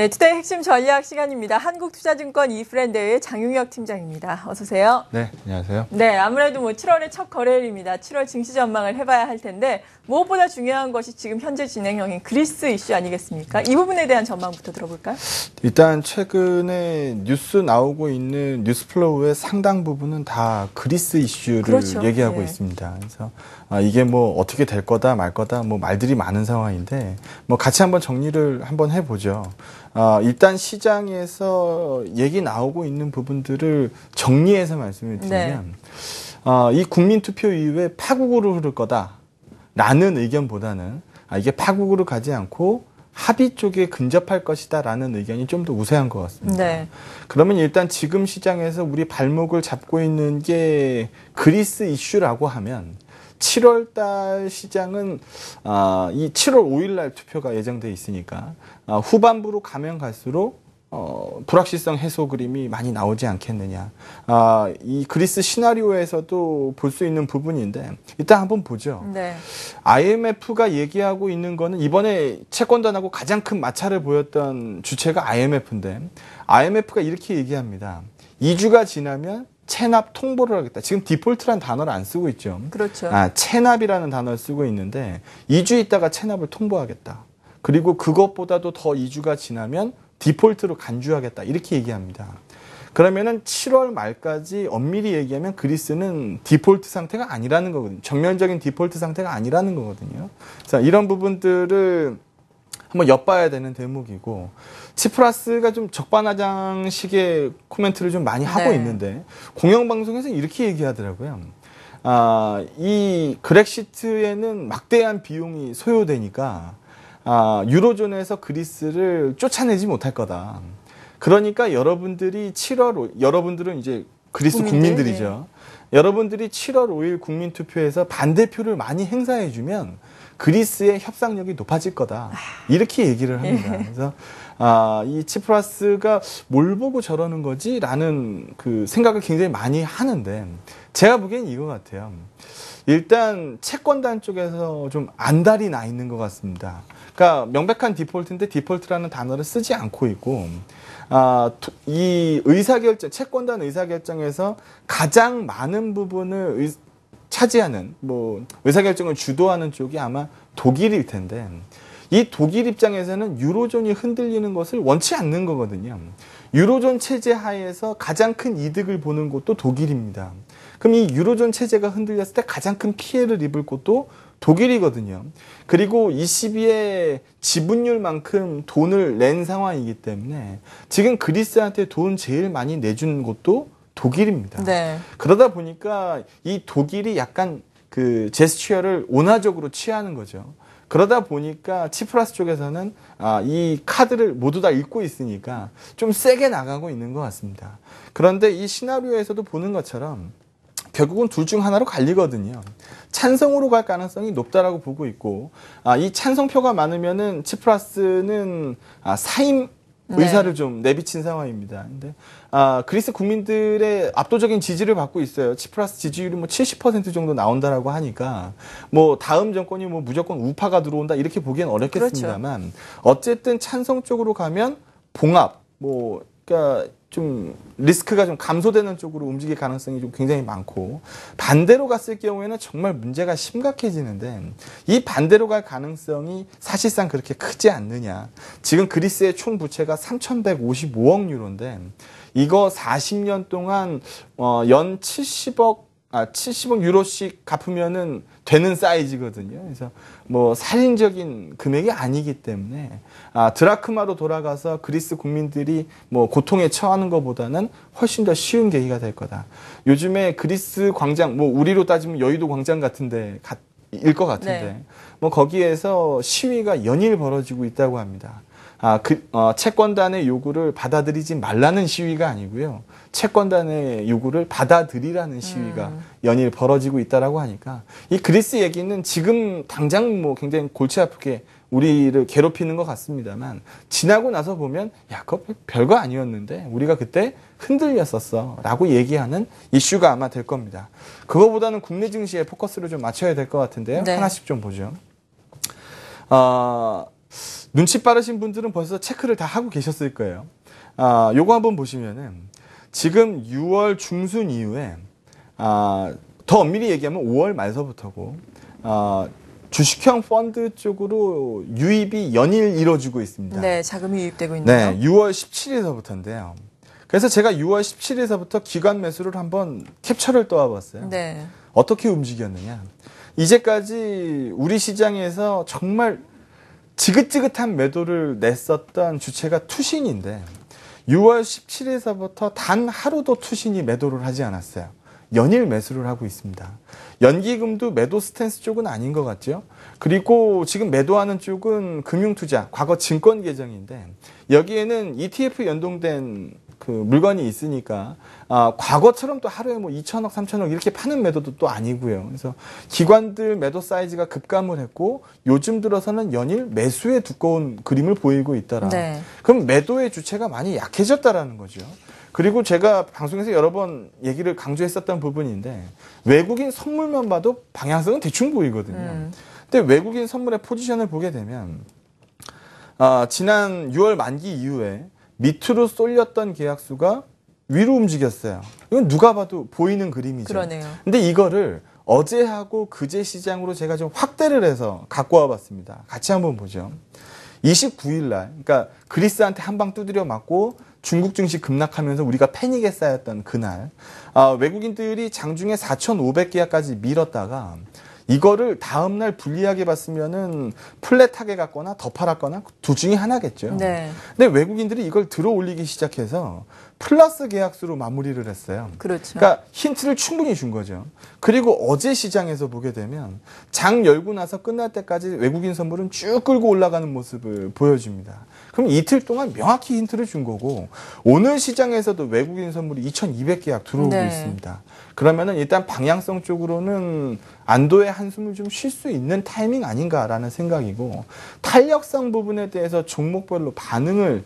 네, 투데이 핵심 전략 시간입니다. 한국투자증권 이프랜드의 장용혁 팀장입니다. 어서 오세요. 네, 안녕하세요. 네, 아무래도 7월의 첫 거래일입니다. 7월 증시 전망을 해봐야 할 텐데 무엇보다 중요한 것이 지금 현재 진행형인 그리스 이슈 아니겠습니까? 이 부분에 대한 전망부터 들어볼까요? 일단 최근에 뉴스 나오고 있는 뉴스 플로우의 상당 부분은 다 그리스 이슈를 그렇죠. 얘기하고 예. 있습니다. 그래서 이게 뭐 어떻게 될 거다 말 거다 뭐 말들이 많은 상황인데 뭐 같이 한번 정리를 한번 해보죠. 일단 시장에서 얘기 나오고 있는 부분들을 정리해서 말씀을 드리면 이 국민투표 이후에 파국으로 흐를 거다라는 의견보다는 이게 파국으로 가지 않고 합의 쪽에 근접할 것이다라는 의견이 좀 더 우세한 것 같습니다. 네. 그러면 일단 지금 시장에서 우리 발목을 잡고 있는 게 그리스 이슈라고 하면 7월 달 시장은 이 7월 5일 날 투표가 예정돼 있으니까 후반부로 가면 갈수록 불확실성 해소 그림이 많이 나오지 않겠느냐. 이 그리스 시나리오에서도 볼 수 있는 부분인데 일단 한번 보죠. 네. IMF가 얘기하고 있는 거는 이번에 채권단하고 가장 큰 마찰을 보였던 주체가 IMF인데 IMF가 이렇게 얘기합니다. 2주가 지나면 체납 통보를 하겠다. 지금 디폴트라는 단어를 안 쓰고 있죠. 그렇죠. 체납이라는 단어를 쓰고 있는데 2주 있다가 체납을 통보하겠다. 그리고 그것보다도 더 2주가 지나면 디폴트로 간주하겠다. 이렇게 얘기합니다. 그러면은 7월 말까지 엄밀히 얘기하면 그리스는 디폴트 상태가 아니라는 거거든요. 정면적인 디폴트 상태가 아니라는 거거든요. 자, 이런 부분들을 한번 엿봐야 되는 대목이고 치프라스가 좀 적반하장식의 코멘트를 좀 많이 하고 있는데 공영방송에서 이렇게 얘기하더라고요. 이 그렉시트에는 막대한 비용이 소요되니까 유로존에서 그리스를 쫓아내지 못할 거다. 그러니까 여러분들은 이제 그리스 국민들이죠. 여러분들이 7월 5일 국민투표에서 반대표를 많이 행사해주면 그리스의 협상력이 높아질 거다. 이렇게 얘기를 합니다. 그래서 이 치프라스가 뭘 보고 저러는 거지? 라는 그 생각을 굉장히 많이 하는데 제가 보기엔 이거 같아요. 일단 채권단 쪽에서 좀 안달이 나 있는 것 같습니다. 그러니까 명백한 디폴트인데 디폴트라는 단어를 쓰지 않고 있고 이 채권단 의사결정에서 가장 많은 부분을 차지하는 의사결정을 주도하는 쪽이 아마 독일일 텐데 이 독일 입장에서는 유로존이 흔들리는 것을 원치 않는 거거든요. 유로존 체제 하에서 가장 큰 이득을 보는 곳도 독일입니다. 그럼 이 유로존 체제가 흔들렸을 때 가장 큰 피해를 입을 곳도 독일이거든요. 그리고 ECB의 지분율만큼 돈을 낸 상황이기 때문에 지금 그리스한테 돈 제일 많이 내준 곳도 독일입니다. 네. 그러다 보니까 이 독일이 약간 그 제스처를 온화적으로 취하는 거죠. 그러다 보니까 치프라스 쪽에서는 이 카드를 모두 다 읽고 있으니까 좀 세게 나가고 있는 것 같습니다. 그런데 이 시나리오에서도 보는 것처럼 결국은 둘 중 하나로 갈리거든요. 찬성으로 갈 가능성이 높다라고 보고 있고 이 찬성표가 많으면은 치프라스는 사임 의사를 좀 내비친 상황입니다. 근데 그리스 국민들의 압도적인 지지를 받고 있어요. 치프라스 지지율이 70% 정도 나온다라고 하니까 다음 정권이 무조건 우파가 들어온다 이렇게 보기엔 어렵겠습니다만 그렇죠. 어쨌든 찬성 쪽으로 가면 봉합 그러니까 좀 리스크가 좀 감소되는 쪽으로 움직일 가능성이 좀 굉장히 많고 반대로 갔을 경우에는 정말 문제가 심각해지는데 이 반대로 갈 가능성이 사실상 그렇게 크지 않느냐. 지금 그리스의 총 부채가 3,155억 유로인데 이거 40년 동안 연 70억 유로씩 갚으면은 되는 사이즈거든요. 그래서 살인적인 금액이 아니기 때문에 드라크마로 돌아가서 그리스 국민들이 고통에 처하는 것보다는 훨씬 더 쉬운 계기가 될 거다. 요즘에 그리스 광장 우리로 따지면 여의도 광장 같은데 일 것 같은데 거기에서 시위가 연일 벌어지고 있다고 합니다. 채권단의 요구를 받아들이지 말라는 시위가 아니고요. 채권단의 요구를 받아들이라는 시위가 연일 벌어지고 있다라고 하니까 이 그리스 얘기는 지금 당장 굉장히 골치 아프게 우리를 괴롭히는 것 같습니다만 지나고 나서 보면 그거 별거 아니었는데 우리가 그때 흔들렸었어 라고 얘기하는 이슈가 아마 될 겁니다. 그거보다는 국내 증시에 포커스를 좀 맞춰야 될 것 같은데요. 하나씩 좀 보죠. 눈치 빠르신 분들은 벌써 체크를 다 하고 계셨을 거예요. 요거 한번 보시면은 지금 6월 중순 이후에 더 엄밀히 얘기하면 5월 말서부터고 주식형 펀드 쪽으로 유입이 연일 이루어지고 있습니다. 네, 자금이 유입되고 있네요. 네, 6월 17일서부터인데요. 그래서 제가 6월 17일서부터 기관 매수를 한번 캡처를 떠와봤어요. 네. 어떻게 움직였느냐. 이제까지 우리 시장에서 정말 지긋지긋한 매도를 냈었던 주체가 투신인데 6월 17일서부터 단 하루도 투신이 매도를 하지 않았어요. 연일 매수를 하고 있습니다. 연기금도 매도 스탠스 쪽은 아닌 것 같죠. 그리고 지금 매도하는 쪽은 금융투자, 과거 증권 계정인데 여기에는 ETF 연동된 그 물건이 있으니까 과거처럼 또 하루에 뭐 2천억, 3천억 이렇게 파는 매도도 또 아니고요. 그래서 기관들 매도 사이즈가 급감을 했고 요즘 들어서는 연일 매수의 두꺼운 그림을 보이고 있더라. 네. 그럼 매도의 주체가 많이 약해졌다라는 거죠. 그리고 제가 방송에서 여러 번 얘기를 강조했었던 부분인데 외국인 선물만 봐도 방향성은 대충 보이거든요. 근데 외국인 선물의 포지션을 보게 되면 지난 6월 만기 이후에 밑으로 쏠렸던 계약수가 위로 움직였어요. 이건 누가 봐도 보이는 그림이죠. 그러네요. 근데 이거를 어제하고 그제 시장으로 제가 좀 확대를 해서 갖고 와봤습니다. 같이 한번 보죠. 29일 날, 그러니까 그리스한테 한 방 두드려 맞고 중국 증시 급락하면서 우리가 패닉에 쌓였던 그날, 외국인들이 장중에 4,500계약까지 밀었다가 이거를 다음날 불리하게 봤으면은 플랫하게 갔거나 더 팔았거나 둘 중에 하나겠죠. 네. 근데 외국인들이 이걸 들어 올리기 시작해서 플러스 계약수로 마무리를 했어요. 그렇죠. 그러니까 힌트를 충분히 준 거죠. 그리고 어제 시장에서 보게 되면 장 열고 나서 끝날 때까지 외국인 선물은 쭉 끌고 올라가는 모습을 보여줍니다. 그럼 이틀 동안 명확히 힌트를 준 거고 오늘 시장에서도 외국인 선물이 2,200계약 들어오고 네. 있습니다. 그러면은 일단 방향성 쪽으로는 안도의 한숨을 좀 쉴 수 있는 타이밍 아닌가라는 생각이고 탄력성 부분에 대해서 종목별로 반응을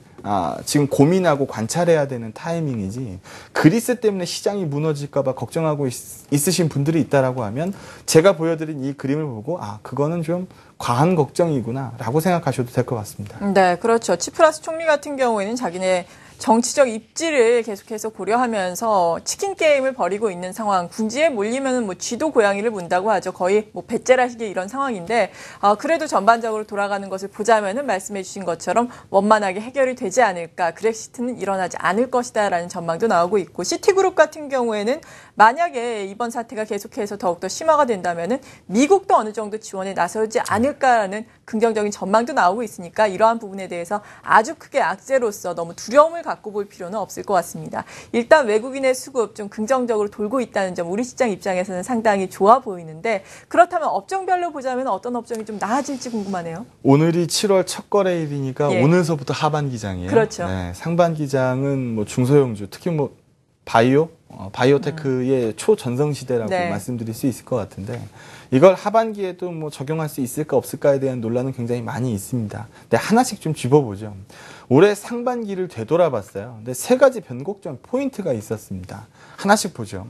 지금 고민하고 관찰해야 되는 타이밍이지 그리스 때문에 시장이 무너질까 봐 걱정하고 있으신 분들이 있다라고 하면 제가 보여드린 이 그림을 보고 그거는 좀 과한 걱정이구나 라고 생각하셔도 될 것 같습니다. 네, 그렇죠. 치프라스 총리 같은 경우에는 자기네 정치적 입지를 계속해서 고려하면서 치킨 게임을 벌이고 있는 상황. 군지에 몰리면은 뭐 쥐도 고양이를 문다고 하죠. 거의 뭐 배째라시기 이런 상황인데 그래도 전반적으로 돌아가는 것을 보자면은 말씀해주신 것처럼 원만하게 해결이 되지 않을까. 그렉시트는 일어나지 않을 것이다라는 전망도 나오고 있고 시티그룹 같은 경우에는 만약에 이번 사태가 계속해서 더욱더 심화가 된다면은 미국도 어느 정도 지원에 나서지 않을까라는 긍정적인 전망도 나오고 있으니까 이러한 부분에 대해서 아주 크게 악재로서 너무 두려움을 갖고 볼 필요는 없을 것 같습니다. 일단 외국인의 수급 좀 긍정적으로 돌고 있다는 점 우리 시장 입장에서는 상당히 좋아 보이는데 그렇다면 업종별로 보자면 어떤 업종이 좀 나아질지 궁금하네요. 오늘이 7월 첫 거래일이니까 예. 오늘서부터 하반기장이에요. 그렇죠. 네, 상반기장은 뭐 중소형주 특히 뭐 바이오테크의 초전성 시대라고 네. 말씀드릴 수 있을 것 같은데 이걸 하반기에도 뭐 적용할 수 있을까 없을까에 대한 논란은 굉장히 많이 있습니다. 근데 하나씩 좀 짚어보죠. 올해 상반기를 되돌아봤어요. 근데 세 가지 변곡점 포인트가 있었습니다. 하나씩 보죠.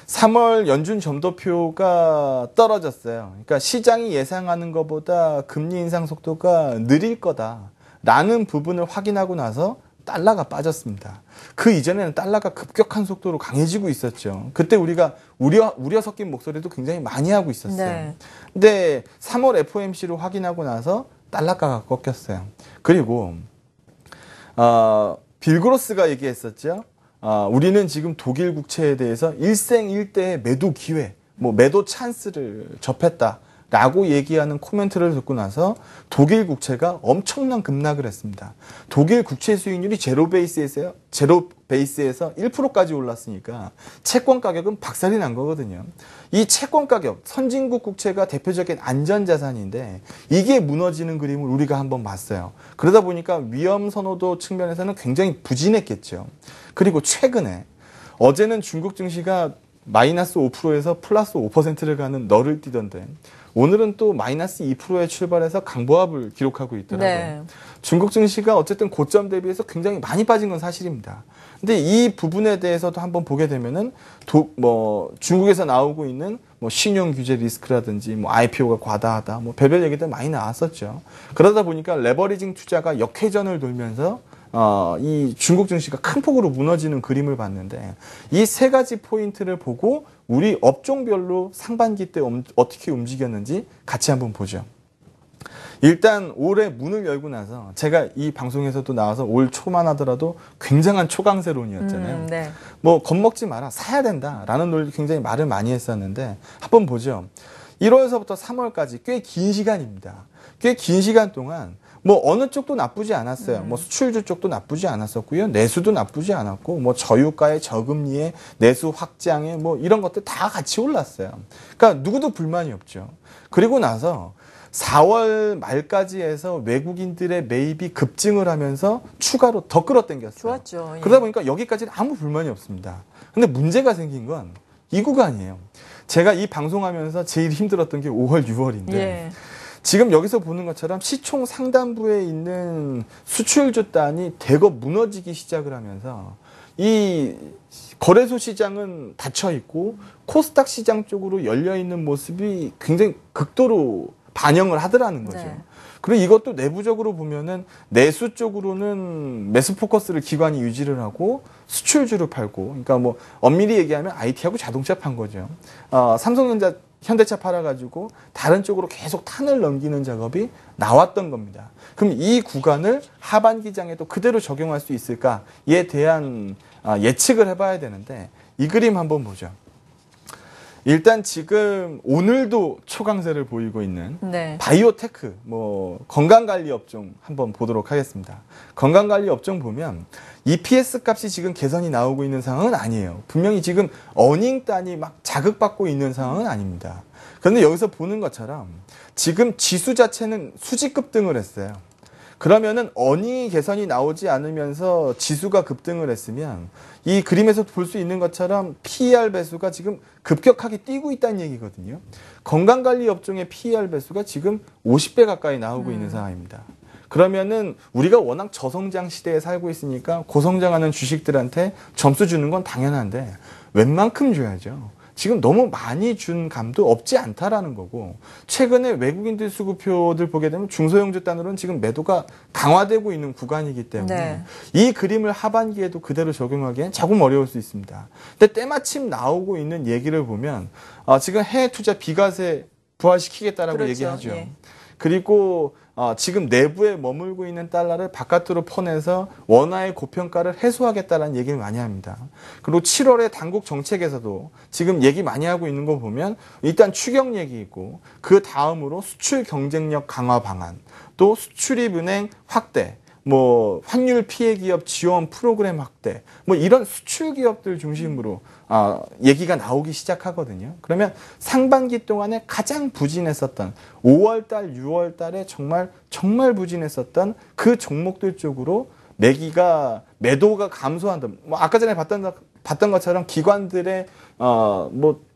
3월 연준 점도표가 떨어졌어요. 그러니까 시장이 예상하는 것보다 금리 인상 속도가 느릴 거다라는 부분을 확인하고 나서 달러가 빠졌습니다. 그 이전에는 달러가 급격한 속도로 강해지고 있었죠. 그때 우리가 우려 섞인 목소리도 굉장히 많이 하고 있었어요. 네. 근데 3월 FOMC로 확인하고 나서 달러가가 꺾였어요. 그리고 빌그로스가 얘기했었죠. 우리는 지금 독일 국채에 대해서 일생일대의 매도 기회, 매도 찬스를 접했다라고 얘기하는 코멘트를 듣고 나서 독일 국채가 엄청난 급락을 했습니다. 독일 국채 수익률이 제로 베이스에서 1%까지 올랐으니까 채권 가격은 박살이 난 거거든요. 이 채권 가격, 선진국 국채가 대표적인 안전자산인데 이게 무너지는 그림을 우리가 한번 봤어요. 그러다 보니까 위험 선호도 측면에서는 굉장히 부진했겠죠. 그리고 최근에 어제는 중국 증시가 마이너스 5%에서 플러스 5%를 가는 너를 뛰던데 오늘은 또 마이너스 2%에 출발해서 강보합을 기록하고 있더라고요. 네. 중국 증시가 어쨌든 고점 대비해서 굉장히 많이 빠진 건 사실입니다. 근데 이 부분에 대해서도 한번 보게 되면은 중국에서 나오고 있는 신용 규제 리스크라든지 IPO가 과다하다 별별 얘기들 많이 나왔었죠. 그러다 보니까 레버리징 투자가 역회전을 돌면서 이 중국 증시가 큰 폭으로 무너지는 그림을 봤는데 이 세 가지 포인트를 보고 우리 업종별로 상반기 때 어떻게 움직였는지 같이 한번 보죠. 일단 올해 문을 열고 나서 제가 이 방송에서도 나와서 올 초만 하더라도 굉장한 초강세론이었잖아요. 네. 겁먹지 마라, 사야 된다라는 논리 굉장히 말을 많이 했었는데 한번 보죠. 1월서부터 3월까지 꽤 긴 시간입니다. 꽤 긴 시간 동안 어느 쪽도 나쁘지 않았어요. 수출주 쪽도 나쁘지 않았었고요. 내수도 나쁘지 않았고, 저유가의 저금리에 내수 확장에 이런 것들 다 같이 올랐어요. 그러니까 누구도 불만이 없죠. 그리고 나서 4월 말까지 해서 외국인들의 매입이 급증을 하면서 추가로 더 끌어당겼어요. 좋았죠. 예. 그러다 보니까 여기까지는 아무 불만이 없습니다. 근데 문제가 생긴 건 이 구간이에요. 제가 이 방송하면서 제일 힘들었던 게 5월, 6월인데 예. 지금 여기서 보는 것처럼 시총 상단부에 있는 수출주 단이 대거 무너지기 시작을 하면서 이 거래소 시장은 닫혀 있고 코스닥 시장 쪽으로 열려 있는 모습이 굉장히 극도로 반영을 하더라는 거죠. 네. 그리고 이것도 내부적으로 보면은 내수 쪽으로는 매수 포커스를 기관이 유지를 하고 수출주를 팔고, 그러니까 엄밀히 얘기하면 IT하고 자동차 판 거죠. 삼성전자, 현대차 팔아가지고 다른 쪽으로 계속 탄을 넘기는 작업이 나왔던 겁니다. 그럼 이 구간을 하반기장에도 그대로 적용할 수 있을까에 대한 예측을 해봐야 되는데 이 그림 한번 보죠. 일단 지금 오늘도 초강세를 보이고 있는 네. 바이오테크, 건강관리 업종 한번 보도록 하겠습니다. 건강관리 업종 보면 EPS 값이 지금 개선이 나오고 있는 상황은 아니에요. 분명히 지금 어닝단이 막 자극받고 있는 상황은 아닙니다. 그런데 여기서 보는 것처럼 지금 지수 자체는 수직 급등을 했어요. 그러면은 어닝이 개선이 나오지 않으면서 지수가 급등을 했으면 이 그림에서 볼 수 있는 것처럼 PER 배수가 지금 급격하게 뛰고 있다는 얘기거든요. 건강관리 업종의 PER 배수가 지금 50배 가까이 나오고 있는 상황입니다. 그러면은 우리가 워낙 저성장 시대에 살고 있으니까 고성장하는 주식들한테 점수 주는 건 당연한데 웬만큼 줘야죠. 지금 너무 많이 준 감도 없지 않다라는 거고, 최근에 외국인들 수급표들 보게 되면 중소형주 단으로는 지금 매도가 강화되고 있는 구간이기 때문에 네. 이 그림을 하반기에도 그대로 적용하기엔 조금 어려울 수 있습니다. 근데 때마침 나오고 있는 얘기를 보면 지금 해외 투자 비과세 부활시키겠다라고 그렇죠. 얘기하죠. 예. 그리고 지금 내부에 머물고 있는 달러를 바깥으로 퍼내서 원화의 고평가를 해소하겠다는 얘기를 많이 합니다. 그리고 7월에 당국 정책에서도 지금 얘기 많이 하고 있는 거 보면 일단 추경 얘기 있고, 그 다음으로 수출 경쟁력 강화 방안, 또 수출입은행 확대, 환율 피해 기업 지원 프로그램 확대, 이런 수출 기업들 중심으로 얘기가 나오기 시작하거든요. 그러면 상반기 동안에 가장 부진했었던 5월달, 6월달에 정말 부진했었던 그 종목들 쪽으로 매도가 감소한다. 아까 전에 봤던 것처럼 기관들의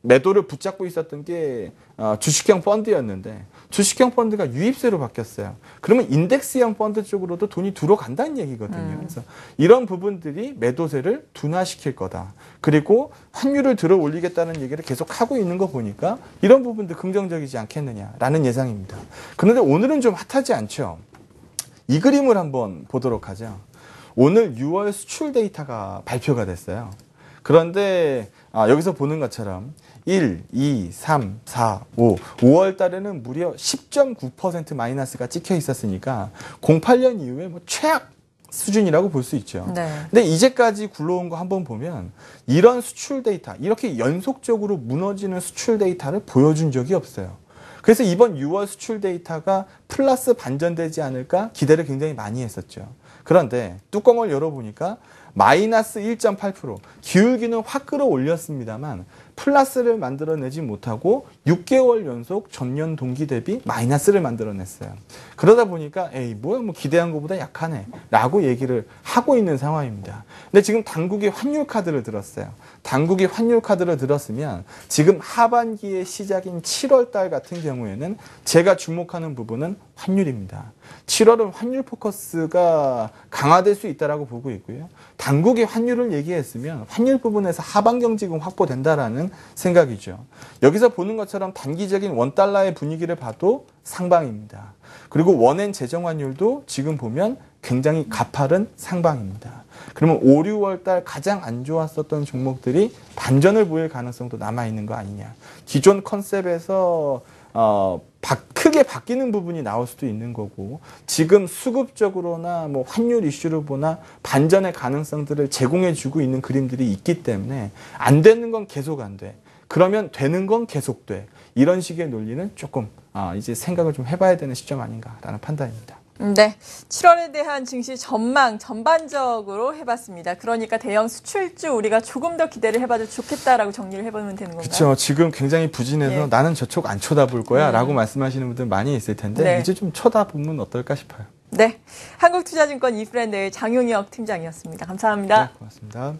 매도를 붙잡고 있었던 게 주식형 펀드였는데 주식형 펀드가 유입세로 바뀌었어요. 그러면 인덱스형 펀드 쪽으로도 돈이 들어간다는 얘기거든요. 그래서 이런 부분들이 매도세를 둔화시킬 거다. 그리고 환율을 들어 올리겠다는 얘기를 계속 하고 있는 거 보니까 이런 부분도 긍정적이지 않겠느냐라는 예상입니다. 그런데 오늘은 좀 핫하지 않죠. 이 그림을 한번 보도록 하죠. 오늘 6월 수출 데이터가 발표가 됐어요. 그런데 여기서 보는 것처럼 1, 2, 3, 4, 5월 달에는 무려 10.9% 마이너스가 찍혀 있었으니까 08년 이후에 최악 수준이라고 볼 수 있죠. 네. 근데 이제까지 굴러온 거 한번 보면 이런 수출 데이터, 이렇게 연속적으로 무너지는 수출 데이터를 보여준 적이 없어요. 그래서 이번 6월 수출 데이터가 플러스 반전되지 않을까 기대를 굉장히 많이 했었죠. 그런데 뚜껑을 열어보니까 마이너스 1.8%, 기울기는 확 끌어올렸습니다만 플러스를 만들어내지 못하고 6개월 연속 전년 동기 대비 마이너스를 만들어냈어요. 그러다 보니까 에이 뭐야 뭐 기대한 것보다 약하네 라고 얘기를 하고 있는 상황입니다. 근데 지금 당국이 환율 카드를 들었어요. 당국이 환율 카드를 들었으면 지금 하반기의 시작인 7월 달 같은 경우에는 제가 주목하는 부분은 환율입니다. 7월은 환율 포커스가 강화될 수 있다라고 보고 있고요. 당국이 환율을 얘기했으면 환율 부분에서 하방 경직은 확보된다라는 생각이죠. 여기서 보는 것처럼 단기적인 원달러의 분위기를 봐도 상방입니다. 그리고 원엔 재정 환율도 지금 보면 굉장히 가파른 상방입니다. 그러면 5, 6월 달 가장 안 좋았었던 종목들이 반전을 보일 가능성도 남아있는 거 아니냐. 기존 컨셉에서 크게 바뀌는 부분이 나올 수도 있는 거고 지금 수급적으로나 뭐 환율 이슈로 보나 반전의 가능성들을 제공해 주고 있는 그림들이 있기 때문에 안 되는 건 계속 안 돼. 그러면 되는 건 계속 돼. 이런 식의 논리는 조금 이제 생각을 좀 해봐야 되는 시점 아닌가라는 판단입니다. 네, 7월에 대한 증시 전망 전반적으로 해봤습니다. 그러니까 대형 수출주 우리가 조금 더 기대를 해봐도 좋겠다라고 정리를 해보면 되는 건가요? 그렇죠. 지금 굉장히 부진해서 예. 나는 저쪽 안 쳐다볼 거야 라고 말씀하시는 분들 많이 있을 텐데 네. 이제 좀 쳐다보면 어떨까 싶어요. 네, 한국투자증권 이프랜드의 장용혁 팀장이었습니다. 감사합니다. 네, 고맙습니다.